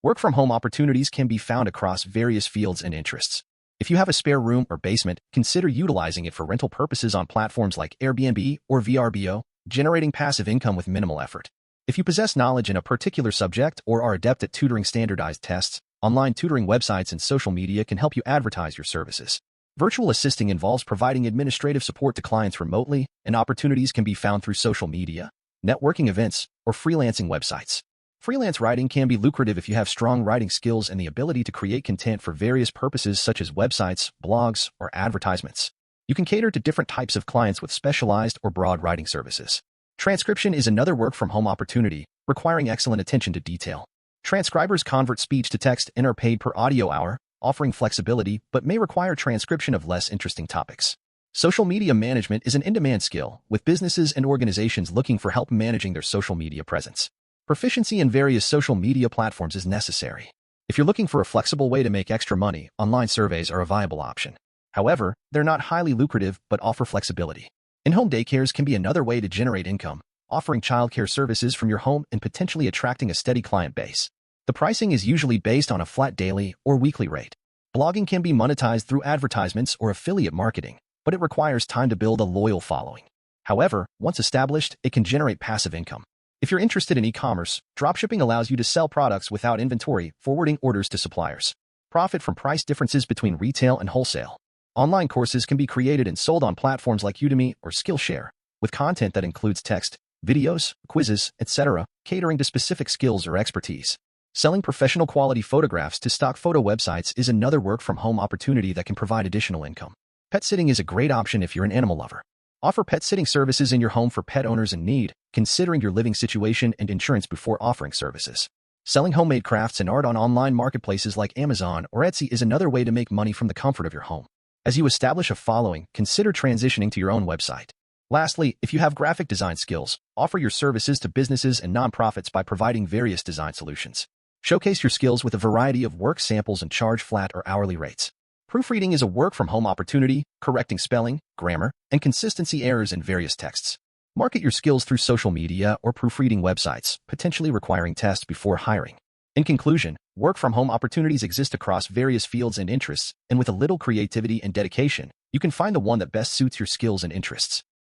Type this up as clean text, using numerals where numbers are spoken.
Work-from-home opportunities can be found across various fields and interests. If you have a spare room or basement, consider utilizing it for rental purposes on platforms like Airbnb or VRBO, generating passive income with minimal effort. If you possess knowledge in a particular subject or are adept at tutoring standardized tests, online tutoring websites and social media can help you advertise your services. Virtual assisting involves providing administrative support to clients remotely, and opportunities can be found through social media, networking events, or freelancing websites. Freelance writing can be lucrative if you have strong writing skills and the ability to create content for various purposes such as websites, blogs, or advertisements. You can cater to different types of clients with specialized or broad writing services. Transcription is another work-from-home opportunity, requiring excellent attention to detail. Transcribers convert speech to text and are paid per audio hour, offering flexibility but may require transcription of less interesting topics. Social media management is an in-demand skill, with businesses and organizations looking for help managing their social media presence. Proficiency in various social media platforms is necessary. If you're looking for a flexible way to make extra money, online surveys are a viable option. However, they're not highly lucrative but offer flexibility. In-home daycares can be another way to generate income, offering childcare services from your home and potentially attracting a steady client base. The pricing is usually based on a flat daily or weekly rate. Blogging can be monetized through advertisements or affiliate marketing, but it requires time to build a loyal following. However, once established, it can generate passive income. If you're interested in e-commerce, dropshipping allows you to sell products without inventory, forwarding orders to suppliers. Profit from price differences between retail and wholesale. Online courses can be created and sold on platforms like Udemy or Skillshare, with content that includes text, videos, quizzes, etc., catering to specific skills or expertise. Selling professional quality photographs to stock photo websites is another work-from-home opportunity that can provide additional income. Pet sitting is a great option if you're an animal lover. Offer pet sitting services in your home for pet owners in need, considering your living situation and insurance before offering services. Selling homemade crafts and art on online marketplaces like Amazon or Etsy is another way to make money from the comfort of your home. As you establish a following, consider transitioning to your own website. Lastly, if you have graphic design skills, offer your services to businesses and nonprofits by providing various design solutions. Showcase your skills with a variety of work samples and charge flat or hourly rates. Proofreading is a work-from-home opportunity, correcting spelling, grammar, and consistency errors in various texts. Market your skills through social media or proofreading websites, potentially requiring tests before hiring. In conclusion, work-from-home opportunities exist across various fields and interests, and with a little creativity and dedication, you can find the one that best suits your skills and interests.